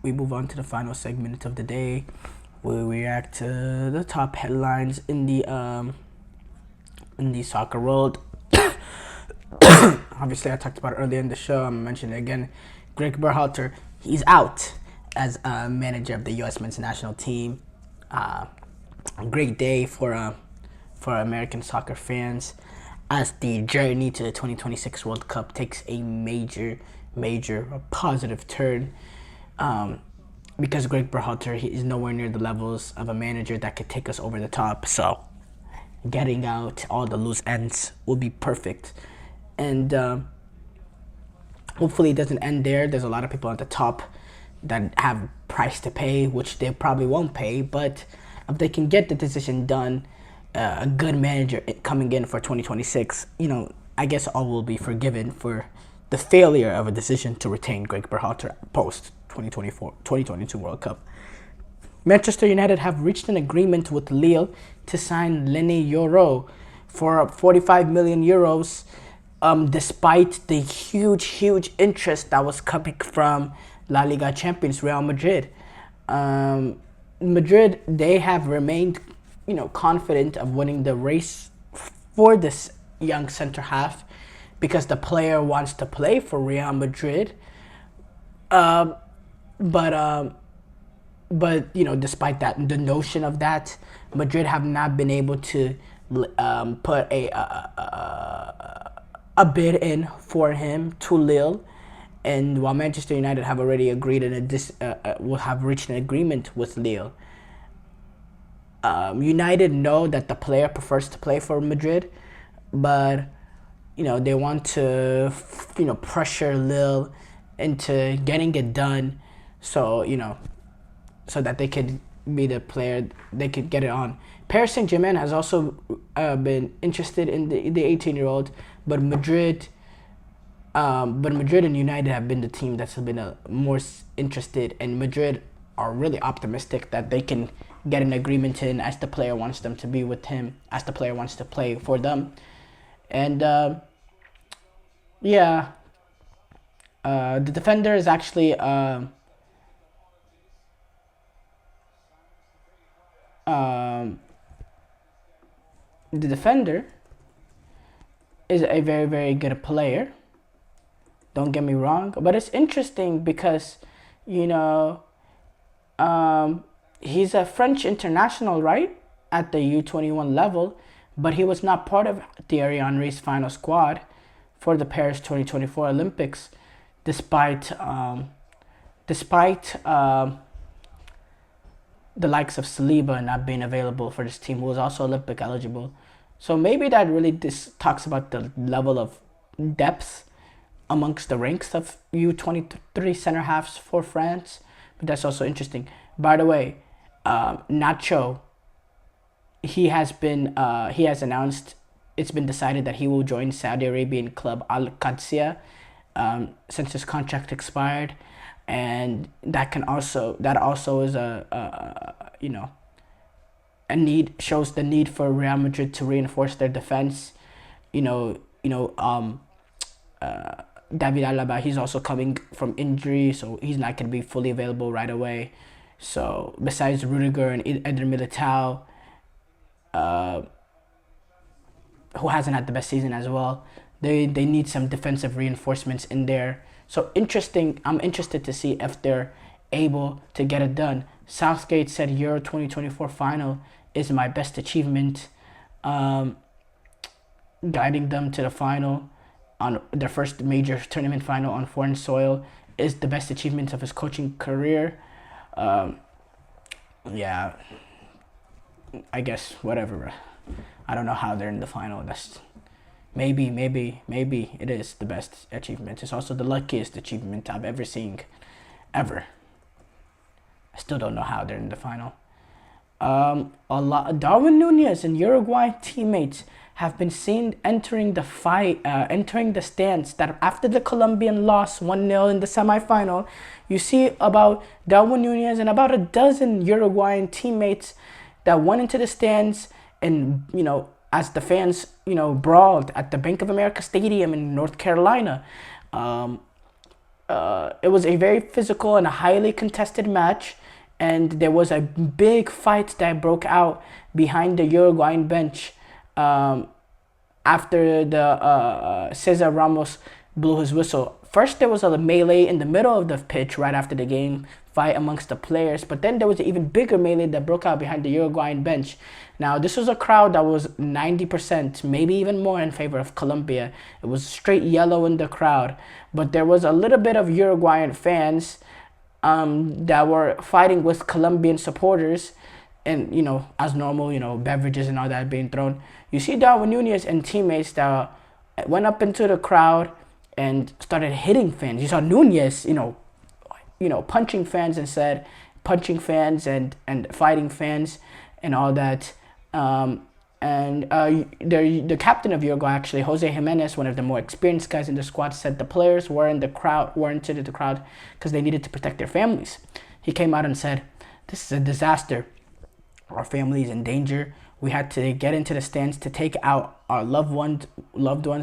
we move on to the final segment of the day. We react to the top headlines in the soccer world. Obviously, I talked about it earlier in the show. I'm mentioning it again. Greg Berhalter, he's out as a manager of the U.S. men's national team. A great day for American soccer fans as the journey to the 2026 World Cup takes a major positive turn. Because Greg Berhalter, he is nowhere near the levels of a manager that could take us over the top. So getting out all the loose ends will be perfect. And hopefully it doesn't end there. There's a lot of people at the top that have price to pay, which they probably won't pay. But if they can get the decision done, a good manager coming in for 2026, I guess all will be forgiven for the failure of a decision to retain Greg Berhalter post 2022 World Cup. Manchester United have reached an agreement with Lille to sign Leny Yoro for 45 million euros, despite the huge interest that was coming from La Liga champions Real Madrid. Madrid, they have remained, confident of winning the race for this young center half because the player wants to play for Real Madrid. But despite that, the notion of that, Madrid have not been able to put a bid in for him to Lille, and while Manchester United have already agreed and will have reached an agreement with Lille. United know that the player prefers to play for Madrid, but they want to pressure Lille into getting it done, so so that they could be the player they could get it on. Paris Saint-Germain has also been interested in the 18-year-old, but Madrid and United have been the team that's been more interested, and Madrid are really optimistic that they can get an agreement in as the player wants them to be with him, as the player wants to play for them. And the defender is actually the defender is a very good player. Don't get me wrong, but it's interesting because he's a French international, right, at the U21 level, but he was not part of Thierry Henry's final squad for the Paris 2024 Olympics, despite the likes of Saliba not being available for this team, who was also Olympic eligible. So maybe that really talks about the level of depth amongst the ranks of U23 center halves for France. But that's also interesting. By the way, Nacho, he has announced, it's been decided that he will join Saudi Arabian club Al Qadsiya since his contract expired, and that also is a need, shows the need for Real Madrid to reinforce their defense. David Alaba, he's also coming from injury, so he's not going to be fully available right away. So besides Rudiger and Eder Militao, who hasn't had the best season as well, they need some defensive reinforcements in there. So I'm interested to see if they're able to get it done. Southgate said Euro 2024 final is my best achievement, guiding them to the final on their first major tournament final on foreign soil is the best achievement of his coaching career. I guess whatever. I don't know how they're in the final. That's maybe it is the best achievement. It's also the luckiest achievement I've ever seen, ever. I still don't know how they're in the final. Darwin Nunez and Uruguay teammates have been seen entering the stands that after the Colombian loss 1-0 in the semifinal. You see about Darwin Nunez and about a dozen Uruguayan teammates that went into the stands, and as the fans brawled at the Bank of America Stadium in North Carolina. it was a very physical and a highly contested match, and there was a big fight that broke out behind the Uruguayan bench um, after the Cesar Ramos blew his whistle. First, there was a melee in the middle of the pitch right after the game fight amongst the players, but then there was an even bigger melee that broke out behind the Uruguayan bench. Now, this was a crowd that was 90%, maybe even more, in favor of Colombia. It was straight yellow in the crowd, but there was a little bit of Uruguayan fans that were fighting with Colombian supporters, and as normal, beverages and all that being thrown. You see Darwin Nunez and teammates that went up into the crowd and started hitting fans. You saw Nunez, punching fans and fighting fans and all that. The captain of Uruguay, actually, Jose Jimenez, one of the more experienced guys in the squad, said the players weren't into the crowd because they needed to protect their families. He came out and said, "This is a disaster. Our family is in danger. We had to get into the stands to take out our loved ones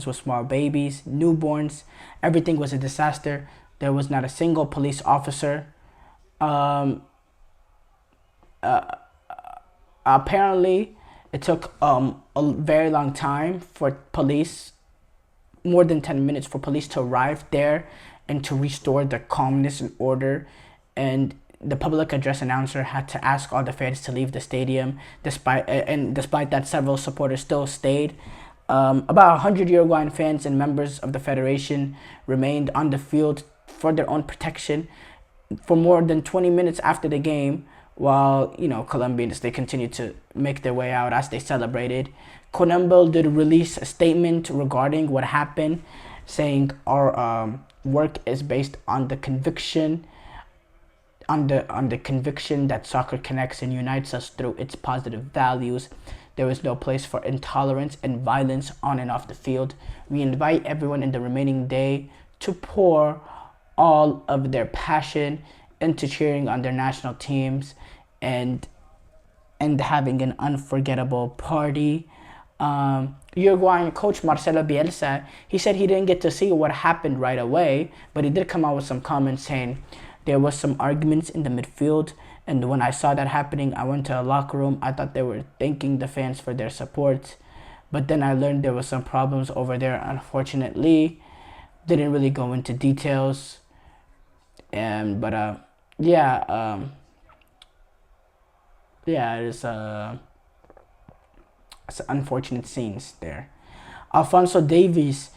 with small babies, newborns. Everything was a disaster. There was not a single police officer. Apparently, it took a very long time for police, more than 10 minutes for police to arrive there and to restore the calmness and order. And the public address announcer had to ask all the fans to leave the stadium. Despite that, several supporters still stayed. About 100 Uruguayan fans and members of the federation remained on the field for their own protection for more than 20 minutes after the game, while Colombians, they continued to make their way out as they celebrated. CONMEBOL did release a statement regarding what happened, saying our work is based on the conviction that soccer connects and unites us through its positive values. There is no place for intolerance and violence on and off the field. We invite everyone in the remaining day to pour all of their passion into cheering on their national teams and having an unforgettable party." Uruguayan coach Marcelo Bielsa, he said he didn't get to see what happened right away, but he did come out with some comments saying, "There was some arguments in the midfield, and when I saw that happening, I went to the locker room. I thought they were thanking the fans for their support, but then I learned there was some problems over there, unfortunately." Didn't really go into details, it's unfortunate scenes there. Alfonso Davies,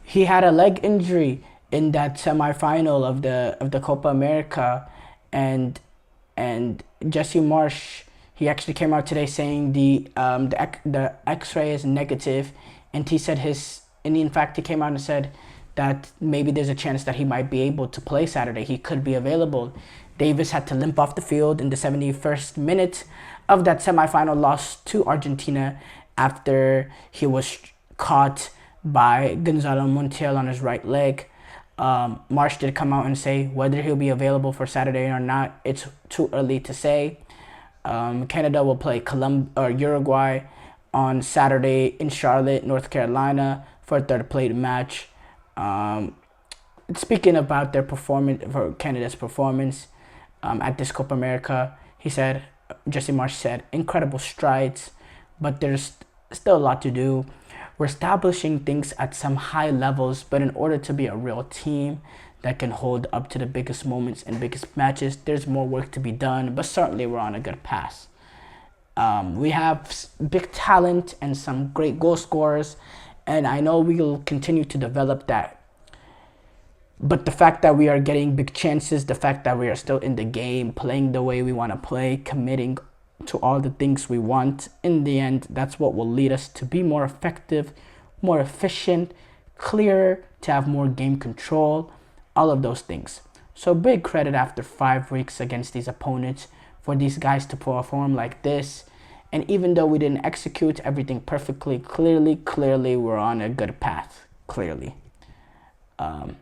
he had a leg injury in that semifinal of the Copa America, and Jesse Marsh, he actually came out today saying the X-ray is negative, and he said in fact he came out and said that maybe there's a chance that he might be able to play Saturday. He could be available. Davis had to limp off the field in the 71st minute of that semifinal loss to Argentina after he was caught by Gonzalo Montiel on his right leg. Marsh did come out and say whether he'll be available for Saturday or not, it's too early to say. Canada will play Uruguay on Saturday in Charlotte, North Carolina for a third-place match. Speaking about their performance, for Canada's performance at this Copa America, Jesse Marsh said, "Incredible strides, but there's still a lot to do. We're establishing things at some high levels, but in order to be a real team that can hold up to the biggest moments and biggest matches, there's more work to be done, but certainly we're on a good path. We have big talent and some great goal scorers, and I know we'll continue to develop that. But the fact that we are getting big chances, the fact that we are still in the game, playing the way we want to play, committing to all the things we want, in the end, that's what will lead us to be more effective, more efficient, clearer, to have more game control, all of those things." So big credit after 5 weeks against these opponents for these guys to perform like this. And even though we didn't execute everything perfectly, clearly we're on a good path, clearly. Um,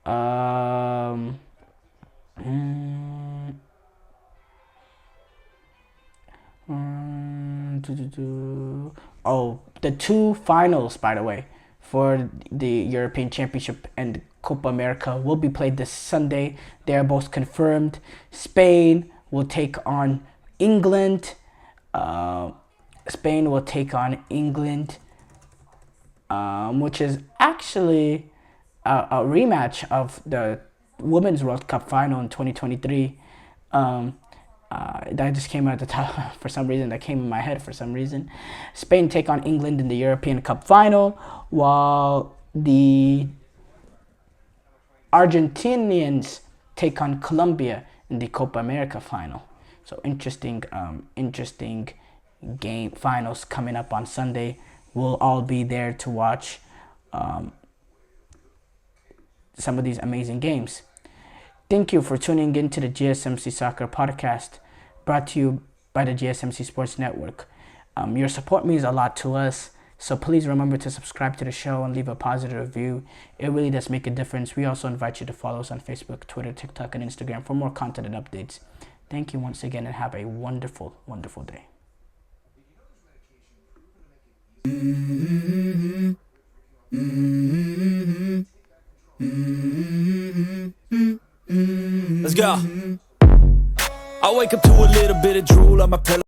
um, mm, Oh, the two finals, by the way. for the European Championship and Copa America will be played this Sunday. They are both confirmed. Spain will take on England. Spain will take on England, which is actually a rematch of the Women's World Cup final in 2023. That just came out the top for some reason. That came in my head for some reason. Spain take on England in the European Cup final, while the Argentinians take on Colombia in the Copa America final. So interesting game finals coming up on Sunday. We'll all be there to watch some of these amazing games. Thank you for tuning in to the GSMC Soccer Podcast, brought to you by the GSMC Sports Network. Your support means a lot to us, so please remember to subscribe to the show and leave a positive review. It really does make a difference. We also invite you to follow us on Facebook, Twitter, TikTok, and Instagram for more content and updates. Thank you once again, and have a wonderful, wonderful day. Let's go. I wake up to a little bit of drool on my pillow.